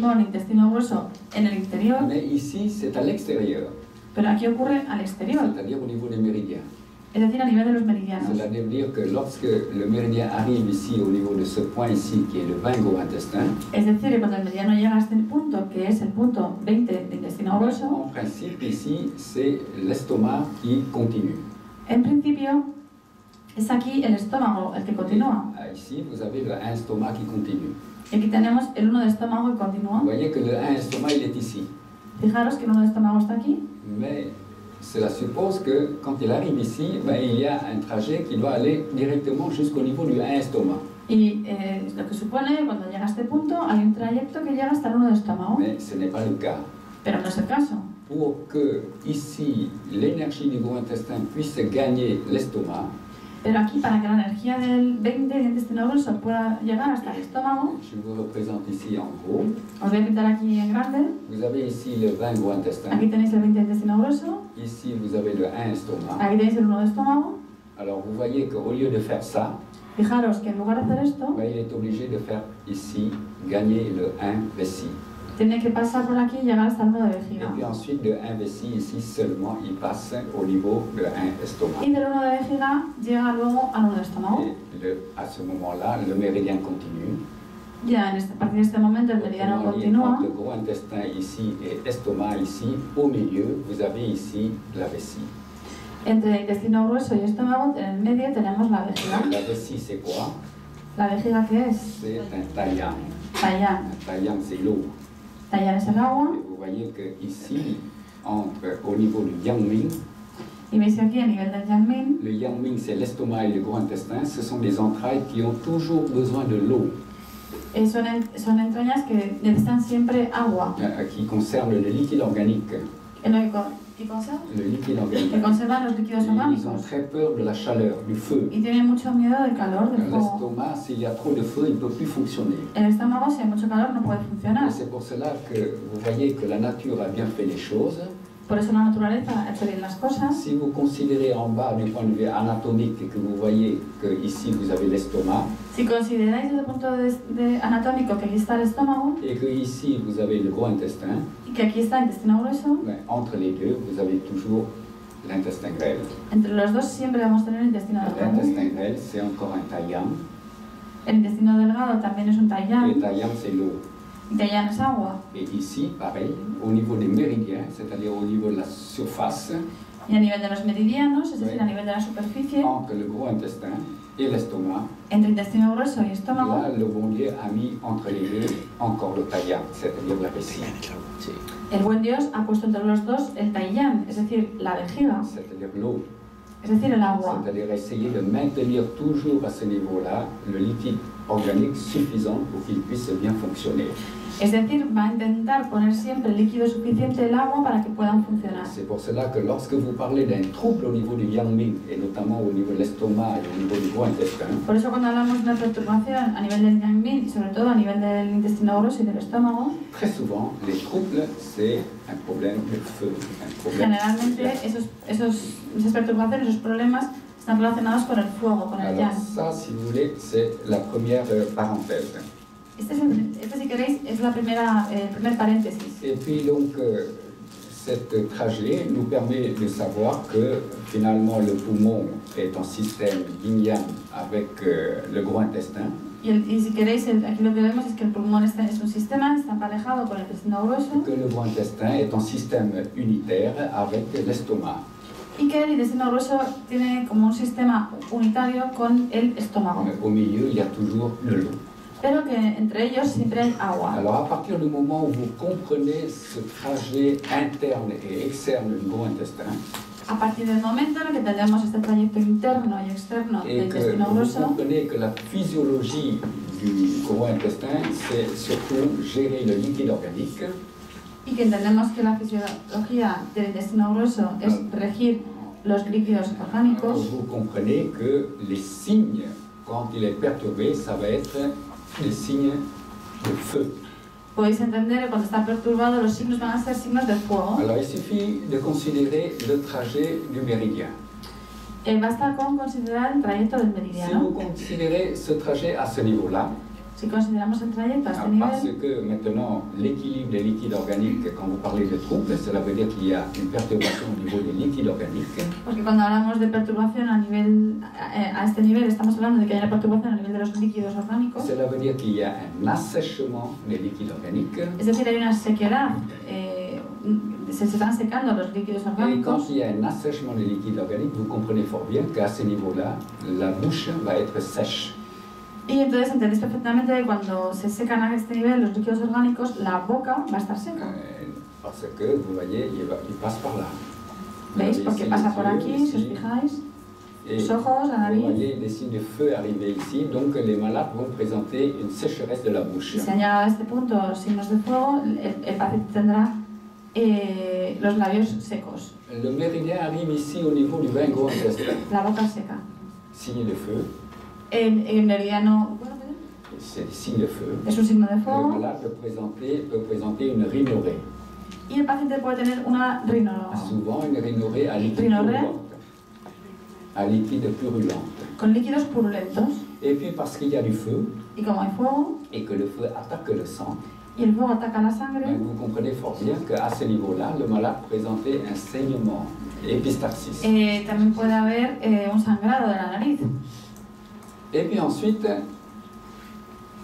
el intestino grueso en el interior, mais ici c'est à l'extérieur, pero aquí ocurre al exterior, c'est-à-dire au niveau des méridiens. es decir, a nivel de los meridianos. Cela veut dire que lorsque le méridien arrive ici, au niveau de ce point ici, qui est le 20 gros intestin, Es decir, que cuando el meridiano llega a este punto, que es el punto 20 del intestino grueso, en principe ici c'est l'estomac qui continue. en principio es aquí el estómago el que continúa. Ici vous avez le 1 estomac qui continue. Y aquí tenemos el 1 de estómago que continúa. Vous voyez que le 1 estomac il est ici. Fijaros que el 1 de estómago está aquí. Mais cela suppose que quand il arrive ici, il y a un trajet qui doit aller directement jusqu'au niveau du 1 estomac. Y lo que supone, cuando llega a este punto, hay un trayecto que llega hasta el 1 de estómago. Mais ce n'est pas le cas. Pero no es el caso. Pour que ici l'énergie du gros intestin puisse gagner l'estomac, pero aquí, para que la energía del 20 del intestino grueso pueda llegar hasta el estómago, je vous représente ici en gros. Os voy a pintar aquí en grande. Vous avez ici le 20 gros intestin. Aquí tenéis el 20 del intestino grueso. Ici, vous avez le 1 estomac. Aquí tenéis el 1 de estómago. Alors, vous voyez qu'au lieu de faire ça, Fijaros que en lugar de hacer esto, il est obligé de faire ici, gagner le 1 vessie. tiene que pasar por aquí y llegar hasta el 1 de Et vejiga. puis ensuite, de 1 vessie, ici seulement, il passe au niveau de 1 estomac. Y del 1 de vejiga llega luego al 1 de estómago. Et à ce moment-là, le méridien continue. Ya a partir de este momento el meridiano continúa. Entre le gros intestin ici et estomac ici, au milieu, vous avez ici la vessie. Entre el intestino grueso y estómago, en el medio tenemos la vejiga. La vessie, c'est quoi? ¿La vejiga qué es? C'est un taillan. Taiyán. Un taillan, c'est l'eau. Taiyán es el agua. Et vous voyez que ici, au niveau du Yangming, Y veis que aquí a nivel del Yangming, le Yangming, c'est l'estomac et le gros intestin, ce sont des entrailles qui ont toujours besoin de l'eau, son entrañas que necesitan siempre agua. qui concernent le liquide organique. ¿Y conservan? Le liquide organique. Que conservan los líquidos Ils ont orgánicos. très peur de la chaleur, du feu. Y tienen mucho miedo del calor, del fuego. L'estomac, s'il y a trop de feu, il ne peut plus fonctionner. El estómago, si hay mucho calor, no puede Et funcionar. c'est pour cela que vous voyez que la nature a bien fait les choses. Por eso la naturaleza ha hecho bien las cosas. Si vous considérez en bas du point de vue anatomique et que vous voyez que ici vous avez l'estomac, Si consideráis desde el punto anatómico que aquí está el estómago et que ici vous avez le gros intestin, y que aquí está el intestino grueso, entre les deux, vous avez toujours l'intestin grêle. entre los dos siempre vamos a tener el intestino delgado. L'intestin grêle, c'est encore un taillan. El intestino delgado también es un Le taiyán. taillan, c'est l'eau. Y taiyán es agua. Et ici, pareil, au niveau des méridiens, c'est-à-dire au niveau de la surface, Y a nivel de los meridianos, es decir, a nivel de la superficie, entre le gros intestin et l'estomac, entre intestino grueso y estómago, là, le bon Dieu a mis entre les deux encore le taillan, c'est-à-dire la vessie. el buen Dios ha puesto entre los dos el taiyán, es decir, la vejiga, C'est-à-dire l'eau. es decir, el agua. C'est-à-dire essayer de maintenir toujours à ce niveau-là le liquide organique suffisant pour qu'il puisse bien fonctionner. Es decir, va a intentar poner siempre el líquido suficiente del agua para que puedan funcionar. C'est pour cela que lorsque vous parlez d'un trouble au niveau du Yangming, et notamment au niveau de l'estomac et au niveau du gros intestin, Por eso cuando hablamos de una perturbación a nivel del Yangming y sobre todo a nivel del intestino grueso y del estómago, très souvent, les troubles, c'est un problème de feu, un problème. generalmente esas perturbaciones, esos problemas están relacionados con el fuego, con el Alors yang. ça, si vous voulez, c'est la première parenthèse. Este, si queréis, es el primer paréntesis. Et puis donc, cette trajet nous permet de savoir que finalement le poumon est un système yin-yang avec le gros intestin. Y si queréis, aquí lo que vemos es que el pulmón es un sistema, está emparejado con el intestino grueso, Que le gros intestin est un système unitaire avec l'estomac. y que el intestino grueso tiene como un sistema unitario con el estómago, Au milieu, il y a toujours de l'eau. pero que entre ellos siempre hay agua. Alors à partir du moment où vous comprenez ce trajet interne et externe du gros intestin, A partir del momento en el que entendemos este trayecto interno y externo del et que intestino vous grueso, comprenez que la physiologie du gros intestin, c'est surtout gérer le liquide organique, y que entendemos que la fisiología del intestino grueso es regir los líquidos orgánicos, vous comprenez que les signes, quand il est perturbé, ça va être des signes de feu. podéis entender que cuando está perturbado los signos van a ser signos de fuego. Alors il suffit de considérer le trajet du méridien. Basta con considerar el trayecto del Si vous meridiano. considérez ce trajet à ce niveau-là, Si consideramos el trayecto a este Parce nivel, que maintenant, l'équilibre des liquides organiques, quand vous parlez de troubles, cela veut dire qu'il y a une perturbation au niveau des liquides organiques. porque cuando hablamos de perturbación a este nivel, estamos hablando de que hay una perturbación a nivel de los líquidos orgánicos. Cela veut dire qu'il y a un assèchement des liquides organiques. Es decir, hay una sequedad, se están secando los líquidos Et quand orgánicos. il y a un assèchement des liquides organiques, vous comprenez fort bien qu'à ce niveau-là, la bouche va être sèche. Y entonces entendéis perfectamente que cuando se secan a este nivel los líquidos orgánicos, la boca va a estar seca. Parce que, vous voyez, il passe par là. ¿Veis? Porque pasa por aquí, si os fijáis. Los ojos, la Vous nariz. voyez des signes de feu arriver ici, donc les malades vont présenter une sécheresse de la bouche. Si se han llegado a este punto signos de fuego, el paciente tendrá los labios secos, Le méridien arrive ici au niveau du vein gros intestin. la boca seca. Signe de feu, El meridiano c'est des signes de feu. es un signo de Le fuego malade peut présenter une rhinorrhée. y el paciente puede tener una Souvent une rhinorrhée à liquide Rhinorrhée. purulente. À liquide purulente. con líquidos purulentos. Et puis parce qu'il y a du feu Y como hay fuego et que le feu attaque le sang, y el fuego ataca la sangre, vous comprenez fort bien qu'à ce niveau-là, le malade présentait un saignement, épistaxis. también puede haber un sangrado de la nariz. Et puis ensuite,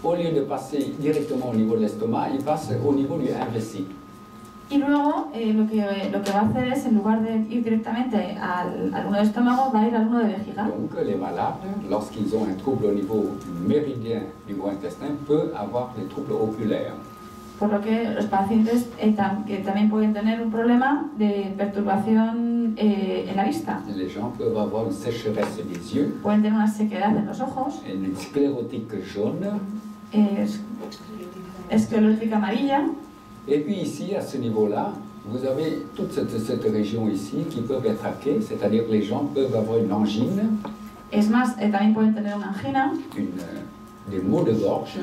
au lieu de passer directement au niveau de l'estomac, il passe au niveau du invessi. Y luego lo que va a hacer es, en lugar de ir directamente al uno de estómago, va a ir al uno de vejiga. Donc les malades, lorsqu'ils ont un trouble au niveau méridien du gros intestin, peuvent avoir des troubles oculaires. Por lo que los pacientes que también pueden tener un problema de perturbación en la vista. Les gens peuvent avoir une sécheresse des yeux, Pueden tener una sequedad en los ojos, une sclérotique jaune. esclerótica amarilla. Et puis ici, à ce niveau-là, vous avez toute cette région ici qui peut être hackée, c'est-à-dire que les gens peuvent avoir une angine, Es más, también pueden tener una angina, des maux de gorge.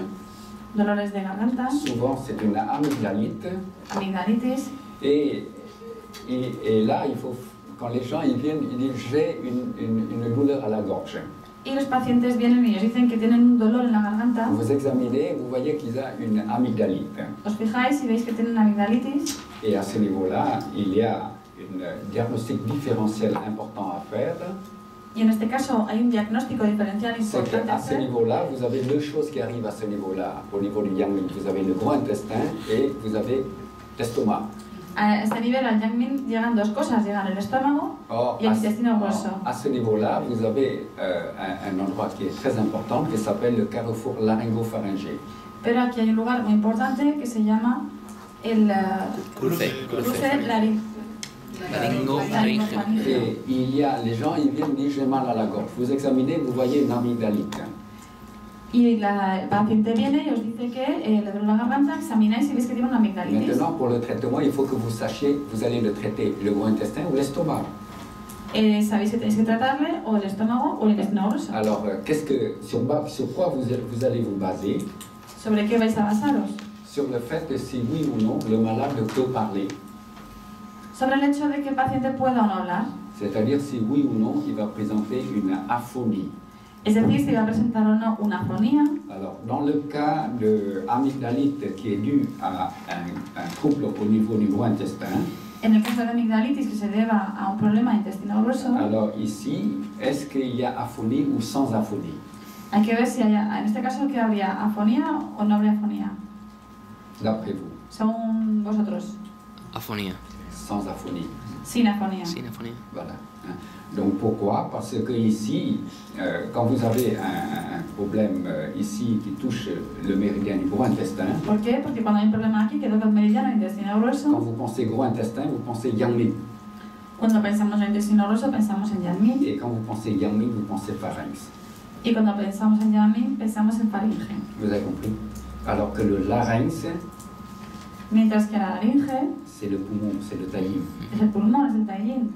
dolores de garganta, Souvent, c'est une amygdalite. amigdalitis. Et là, il faut, quand les gens ils viennent, ils disent j'ai une douleur à la gorge. Y los pacientes vienen y os dicen que tienen un dolor en la garganta. Vous examinez, vous voyez qu'ils ont une amygdalite. Os fijáis y veis que tienen amigdalitis. Et à ce niveau-là, il y a un diagnostic différentiel important à faire. Y en este caso hay un diagnóstico diferencial C'est importante a qu'à ce hacer. niveau-là, vous avez deux choses qui arrivent à ce niveau-là, au niveau du yang. Vous avez le gros intestin et vous avez l'estomac. A este nivel, al Yang Min, llegan dos cosas. Llegan el estómago Or, y el intestino grueso. à ce niveau-là, vous avez un endroit qui est très important qui s'appelle le carrefour laryngopharyngé. Pero aquí hay un lugar muy importante que se llama el cruce laringofaríngeo. Et il y a, les gens ils viennent dire j'ai mal à la gorge. Vous examinez, vous voyez une amygdalite. Y el paciente viene y os dice que le duele la garganta, examináis y veis que tiene una amigdalitis. Maintenant, pour le traitement, il faut que vous sachiez, vous allez le traiter le gros intestin ou l'estomac. Sabéis que tenéis que tratarle o el estómago o el intestino grueso. Alors, sur quoi vous allez vous baser? ¿Sobre qué vais a basaros? Sur le fait que si oui ou non, le malade peut parler. Sobre el hecho de que el paciente pueda o no hablar. C'est-à-dire si oui ou non, il va présenter une aphonie. Es decir, si va a presentar o no una afonía. Alors, dans le cas de amygdalite qui est due à un trouble au niveau du gros intestin, En el caso de amigdalitis que se deba a un problema de intestino grueso, alors ici, est-ce qu'il y a aphonie ou sans aphonie? hay que ver si hay, en este caso, que habría afonía o no habría afonía. D'après vous, Según vosotros, Afonía. sans aphonie. sin afonía. Sin afonía. Voilà. Donc pourquoi? Parce que ici, quand vous avez un problème ici qui touche le méridien du gros intestin, ¿Por qué? Porque cuando hay un problema aquí que toca el meridiano del intestino quand grueso, vous pensez gros intestin, vous pensez yang min. cuando pensamos en el intestino grueso pensamos en Yang Min. Et quand vous pensez yang min, vous pensez pharynx. Y cuando pensamos en Yang Min pensamos en faringe. Vous avez compris? Alors que le larynx, Mientras que la laringe c'est le poumon, c'est le taillis. es el pulmón, es el taillín.